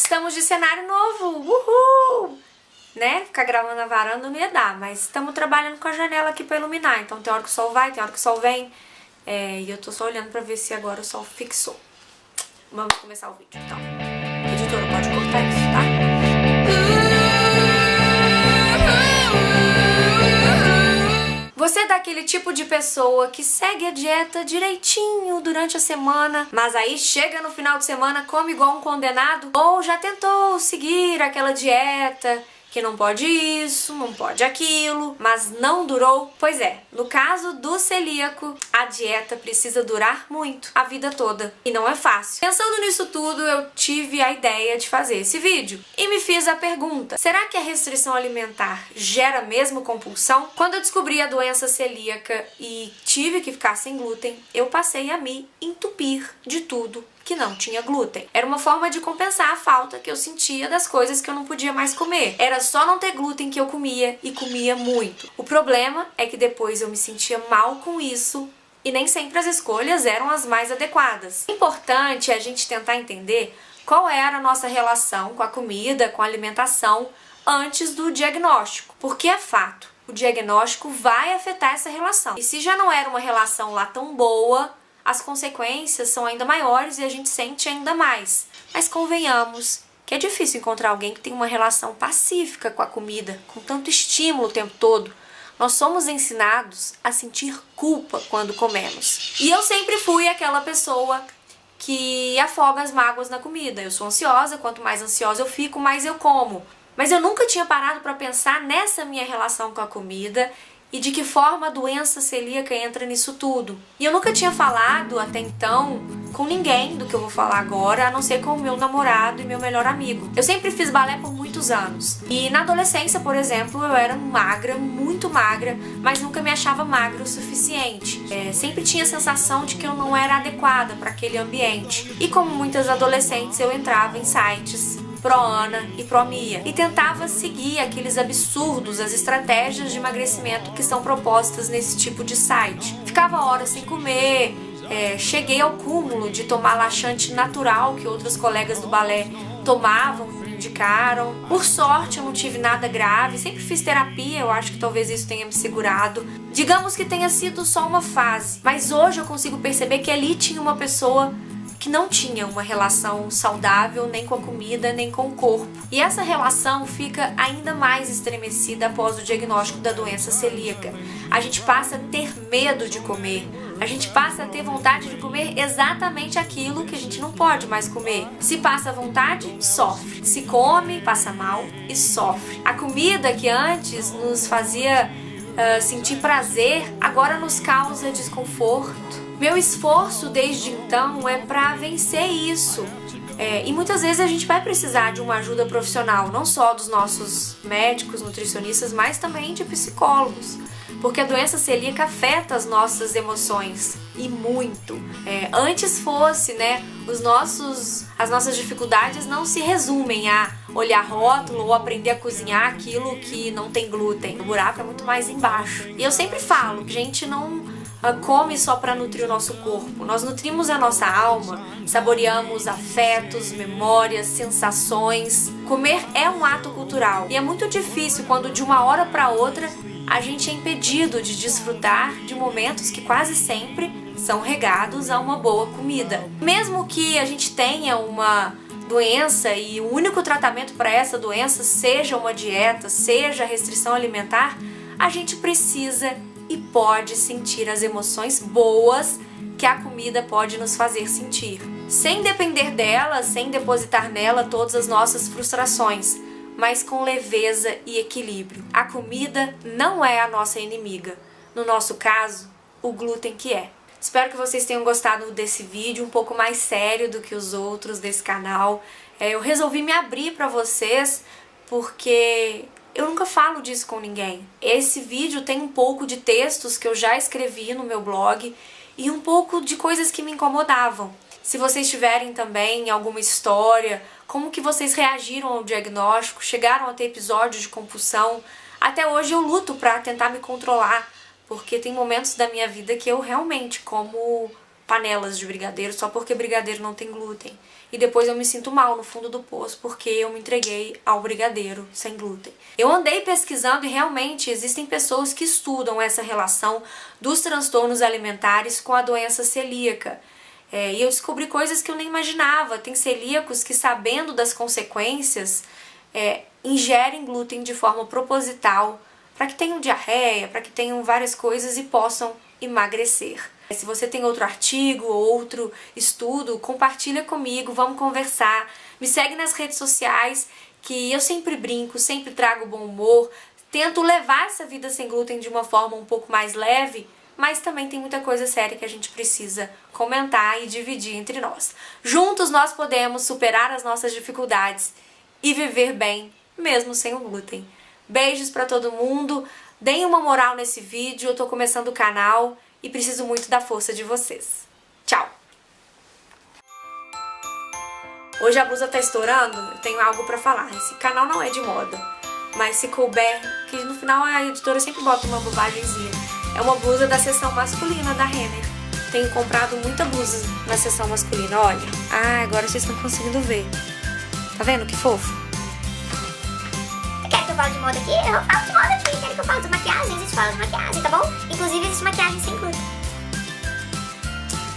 Estamos de cenário novo, uhul! Né? Ficar gravando na varanda não ia dar, mas estamos trabalhando com a janela aqui pra iluminar. Então tem hora que o sol vai, tem hora que o sol vem. E eu tô só olhando pra ver se agora o sol fixou. Vamos começar o vídeo, então. Editora, pode cortar isso, tá? Você é daquele tipo de pessoa que segue a dieta direitinho durante a semana, mas aí chega no final de semana, come igual um condenado? Ou já tentou seguir aquela dieta que não pode isso, não pode aquilo, mas não durou? Pois é, no caso do celíaco, a dieta precisa durar muito, a vida toda, e não é fácil. Pensando nisso tudo, eu tive a ideia de fazer esse vídeo e me fiz a pergunta: será que a restrição alimentar gera mesmo compulsão? Quando eu descobri a doença celíaca e tive que ficar sem glúten, eu passei a me entupir de tudo que não tinha glúten. Era uma forma de compensar a falta que eu sentia das coisas que eu não podia mais comer. Era só não ter glúten que eu comia, e comia muito. O problema é que depois eu me sentia mal com isso e nem sempre as escolhas eram as mais adequadas. O importante é a gente tentar entender qual era a nossa relação com a comida, com a alimentação antes do diagnóstico. Porque é fato, o diagnóstico vai afetar essa relação. E se já não era uma relação lá tão boa, as consequências são ainda maiores e a gente sente ainda mais. Mas convenhamos que é difícil encontrar alguém que tem uma relação pacífica com a comida, com tanto estímulo o tempo todo. Nós somos ensinados a sentir culpa quando comemos. E eu sempre fui aquela pessoa que afoga as mágoas na comida. Eu sou ansiosa, quanto mais ansiosa eu fico, mais eu como. Mas eu nunca tinha parado para pensar nessa minha relação com a comida e de que forma a doença celíaca entra nisso tudo. E eu nunca tinha falado até então com ninguém do que eu vou falar agora, a não ser com o meu namorado e meu melhor amigo. Eu sempre fiz balé por muitos anos. E na adolescência, por exemplo, eu era magra, muito magra, mas nunca me achava magra o suficiente. Sempre tinha a sensação de que eu não era adequada para aquele ambiente. E como muitas adolescentes, eu entrava em sites Pro-Ana e Pro-Mia e tentava seguir aqueles absurdos, as estratégias de emagrecimento que são propostas nesse tipo de site. Ficava horas sem comer, cheguei ao cúmulo de tomar laxante natural que outros colegas do balé tomavam e me indicaram. Por sorte eu não tive nada grave, sempre fiz terapia, eu acho que talvez isso tenha me segurado. Digamos que tenha sido só uma fase, mas hoje eu consigo perceber que ali tinha uma pessoa que não tinha uma relação saudável nem com a comida, nem com o corpo. E essa relação fica ainda mais estremecida após o diagnóstico da doença celíaca. A gente passa a ter medo de comer. A gente passa a ter vontade de comer exatamente aquilo que a gente não pode mais comer. Se passa vontade, sofre. Se come, passa mal e sofre. A comida que antes nos fazia sentir prazer, agora nos causa desconforto. Meu esforço desde então é para vencer isso. E muitas vezes a gente vai precisar de uma ajuda profissional, não só dos nossos médicos, nutricionistas, mas também de psicólogos. Porque a doença celíaca afeta as nossas emoções, e muito. Antes fosse, né, as nossas dificuldades não se resumem a olhar rótulo ou aprender a cozinhar aquilo que não tem glúten. O buraco é muito mais embaixo. E eu sempre falo que a gente não come só para nutrir o nosso corpo. Nós nutrimos a nossa alma, saboreamos afetos, memórias, sensações. Comer é um ato cultural e é muito difícil quando de uma hora para outra a gente é impedido de desfrutar de momentos que quase sempre são regados a uma boa comida. Mesmo que a gente tenha uma doença e o único tratamento para essa doença seja uma dieta, seja restrição alimentar, a gente precisa e pode sentir as emoções boas que a comida pode nos fazer sentir, sem depender dela, sem depositar nela todas as nossas frustrações, mas com leveza e equilíbrio. A comida não é a nossa inimiga, no nosso caso, o glúten que é. Espero que vocês tenham gostado desse vídeo, um pouco mais sério do que os outros desse canal. Eu resolvi me abrir para vocês porque eu nunca falo disso com ninguém. Esse vídeo tem um pouco de textos que eu já escrevi no meu blog e um pouco de coisas que me incomodavam. Se vocês tiverem também alguma história, como que vocês reagiram ao diagnóstico, chegaram a ter episódios de compulsão. Até hoje eu luto para tentar me controlar, porque tem momentos da minha vida que eu realmente como panelas de brigadeiro só porque brigadeiro não tem glúten. E depois eu me sinto mal no fundo do poço porque eu me entreguei ao brigadeiro sem glúten. Eu andei pesquisando e realmente existem pessoas que estudam essa relação dos transtornos alimentares com a doença celíaca. E eu descobri coisas que eu nem imaginava. Tem celíacos que, sabendo das consequências, ingerem glúten de forma proposital para que tenham diarreia, para que tenham várias coisas e possam emagrecer. Se você tem outro artigo, outro estudo, compartilha comigo, vamos conversar. Me segue nas redes sociais, que eu sempre brinco, sempre trago bom humor, tento levar essa vida sem glúten de uma forma um pouco mais leve, mas também tem muita coisa séria que a gente precisa comentar e dividir entre nós. Juntos nós podemos superar as nossas dificuldades e viver bem, mesmo sem o glúten. Beijos pra todo mundo, deem uma moral nesse vídeo, eu tô começando o canal e preciso muito da força de vocês. Tchau! Hoje a blusa tá estourando, eu tenho algo pra falar. Esse canal não é de moda, mas se couber, que no final a editora sempre bota uma bobagemzinha. É uma blusa da seção masculina da Renner. Tenho comprado muita blusa na seção masculina, olha. Ah, agora vocês estão conseguindo ver. Tá vendo que fofo? Quer que eu fale de moda aqui? Eu falo de moda aqui. Quer que eu fale de maquiagem? Existe fala de maquiagem, tá bom? Inclusive existe maquiagem sem glúten.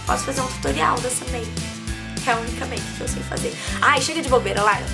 Posso fazer um tutorial dessa make. É a única make que eu sei fazer. Ai, chega de bobeira, Lara.